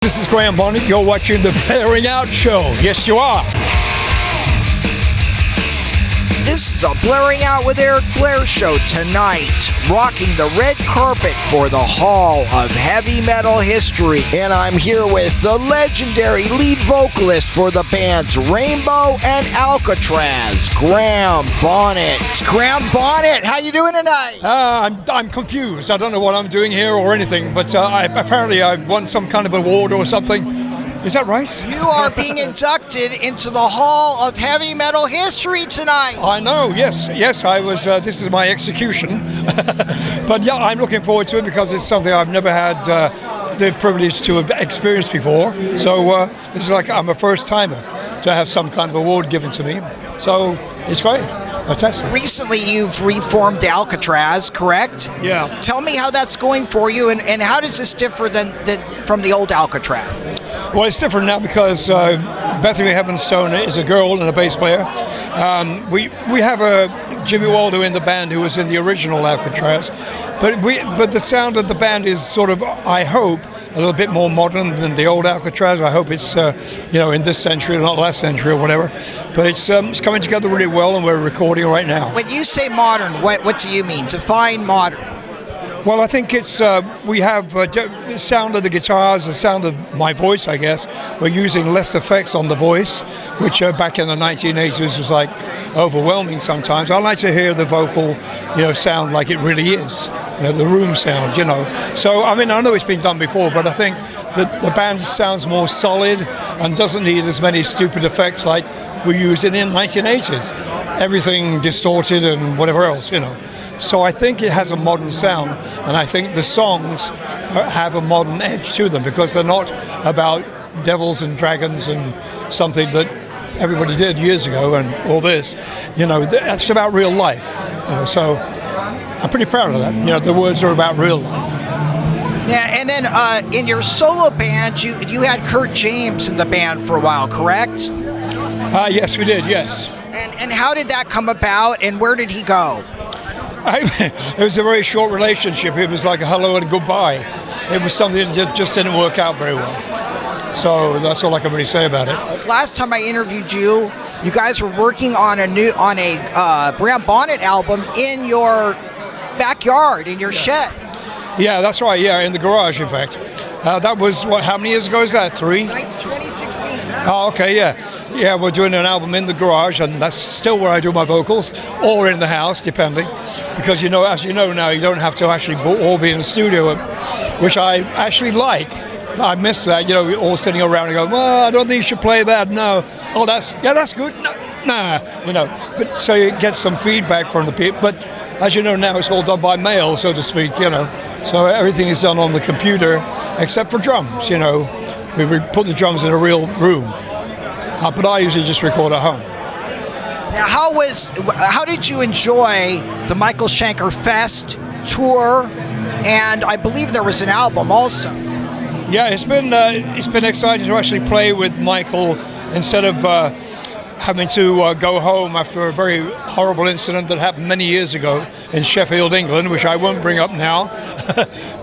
This is Graham Bonnett. You're watching the Blairing Out Show. Yes, you are. This is a Blairing Out with Eric Blair show tonight, rocking the red carpet for the Hall of Heavy Metal History. And I'm here with the legendary lead vocalist for the bands Rainbow and Alcatraz, Graham Bonnett. Graham Bonnett, how you doing tonight? I'm confused. I don't know what I'm doing here or anything, but apparently I've won some kind of award or something. Is that right? You are being inducted into the Hall of Heavy Metal History tonight. I know, yes, I was, this is my execution. But yeah, I'm looking forward to it because it's something I've never had the privilege to have experienced before. So this is like I'm a first timer to have some kind of award given to me. So it's great. Fantastic. Recently you've reformed Alcatraz, correct? Yeah. Tell me how that's going for you and how does this differ than from the old Alcatraz? Well, it's different now because Bethany Heavenstone is a girl and a bass player. We have a Jimmy Waldo in the band who was in the original Alcatraz, but the sound of the band is sort of, I hope, a little bit more modern than the old Alcatraz. I hope it's in this century, not last century or whatever. But it's coming together really well, and we're recording right now. When you say modern, what do you mean? Define modern. Well, I think it's we have the sound of the guitars, the sound of my voice, I guess. We're using less effects on the voice, which back in the 1980s was like overwhelming sometimes. I like to hear the vocal, sound like it really is, the room sound, So, I mean, I know it's been done before, but I think that the band sounds more solid and doesn't need as many stupid effects like we used in the 1980s. Everything distorted and whatever else, So I think it has a modern sound, and I think the songs have a modern edge to them because they're not about devils and dragons and something that everybody did years ago and all this. That's about real life. So I'm pretty proud of that. The words are about real life. Yeah, and then in your solo band, you had Kurt James in the band for a while, correct? Yes, we did, yes. And how did that come about, and where did he go? It was a very short relationship. It was like a hello and goodbye. It was something that just didn't work out very well. So that's all I can really say about it. Last time I interviewed you, you guys were working on a Graham Bonnett album in your backyard, in your shed. Yeah, that's right. Yeah, in the garage, in fact. That was, how many years ago is that? 3? 2016. Oh, okay, yeah. Yeah, we're doing an album in the garage, and that's still where I do my vocals, or in the house, depending. Because, as you know now, you don't have to actually all be in the studio, which I actually like. I miss that, we're all sitting around and going, well, I don't think you should play that, no. Oh, that's good. Nah, But so you get some feedback from the people. But as you know now, it's all done by mail, so to speak, So everything is done on the computer, except for drums, We put the drums in a real room. But I usually just record at home. Now, how did you enjoy the Michael Schenker Fest tour? And I believe there was an album also. Yeah, it's been exciting to actually play with Michael instead of having to go home after a very horrible incident that happened many years ago in Sheffield, England, which I won't bring up now.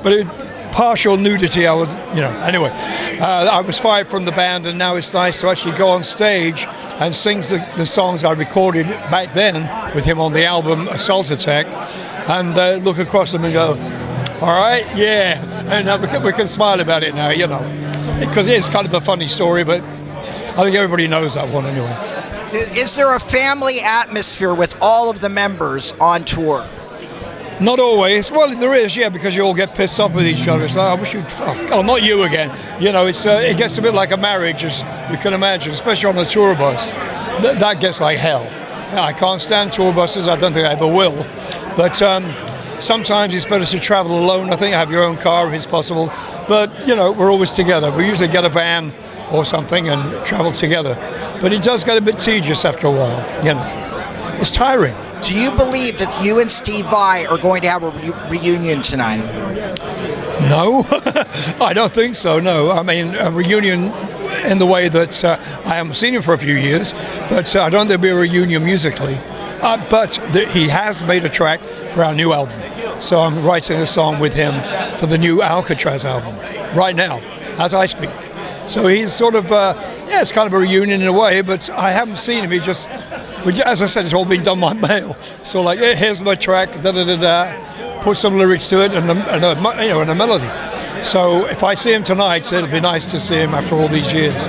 But partial nudity, anyway. I was fired from the band, and now it's nice to actually go on stage and sing the songs I recorded back then with him on the album Assault Attack, and look across them and go, all right, yeah. And we can smile about it now, because it's kind of a funny story, but I think everybody knows that one anyway. Is there a family atmosphere with all of the members on tour? Not always. Well, there is, yeah, because you all get pissed off with each other. It's like, I wish you'd, not you again. It gets a bit like a marriage, as you can imagine, especially on a tour bus. That gets like hell. I can't stand tour buses. I don't think I ever will. But sometimes it's better to travel alone. I think have your own car if it's possible. But, we're always together. We usually get a van or something and travel together. But it does get a bit tedious after a while, It's tiring. Do you believe that you and Steve Vai are going to have a reunion tonight? No, I don't think so, no. I mean, a reunion in the way that I haven't seen him for a few years, but I don't think there'll be a reunion musically. But he has made a track for our new album. So I'm writing a song with him for the new Alcatraz album right now, as I speak. So he's sort of, yeah, it's kind of a reunion in a way, but I haven't seen him. As I said, it's all been done by mail. So like, yeah, here's my track, put some lyrics to it and a melody. So if I see him tonight, it'll be nice to see him after all these years.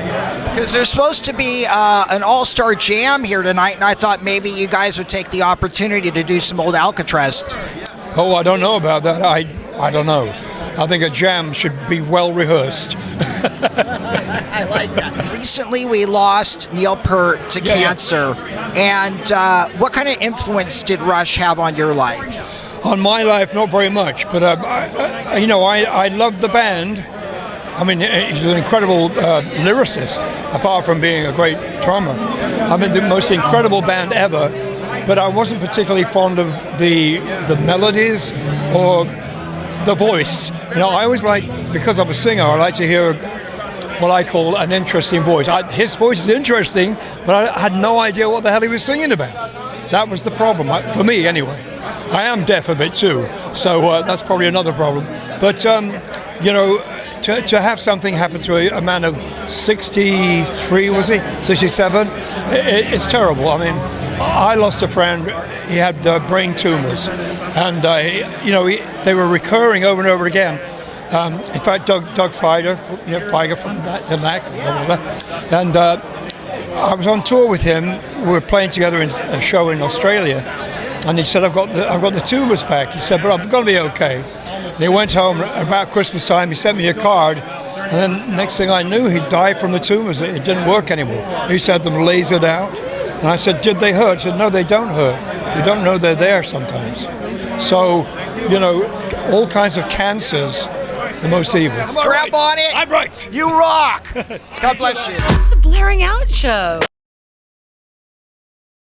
Because there's supposed to be an all-star jam here tonight, and I thought maybe you guys would take the opportunity to do some old Alcatraz. Oh, I don't know about that. I don't know. I think a jam should be well rehearsed. I like that. Recently, we lost Neil Peart to cancer. And what kind of influence did Rush have on your life? On my life, not very much. But I loved the band. I mean, he's an incredible lyricist, apart from being a great drummer. I mean, the most incredible band ever. But I wasn't particularly fond of the melodies or the voice. I always because I'm a singer, I like to hear what I call an interesting voice. His voice is interesting, but I had no idea what the hell he was singing about. That was the problem, for me anyway. I am deaf a bit too, so that's probably another problem. But, to have something happen to a man of 63, was he? 67? It's terrible. I mean, I lost a friend. He had brain tumors, and they were recurring over and over again. In fact, Doug Feiger from the Knack, and I was on tour with him. We were playing together in a show in Australia, and he said, "I've got the tumors back." He said, "But I'm going to be okay." And he went home about Christmas time. He sent me a card, and then next thing I knew, he died from the tumors. It didn't work anymore. He said them lasered out, and I said, "Did they hurt?" He said, "No, they don't hurt. You don't know they're there sometimes." So, all kinds of cancers, the most evil. Grab on it. I'm right. You rock. God bless you. The Blairing Out Show.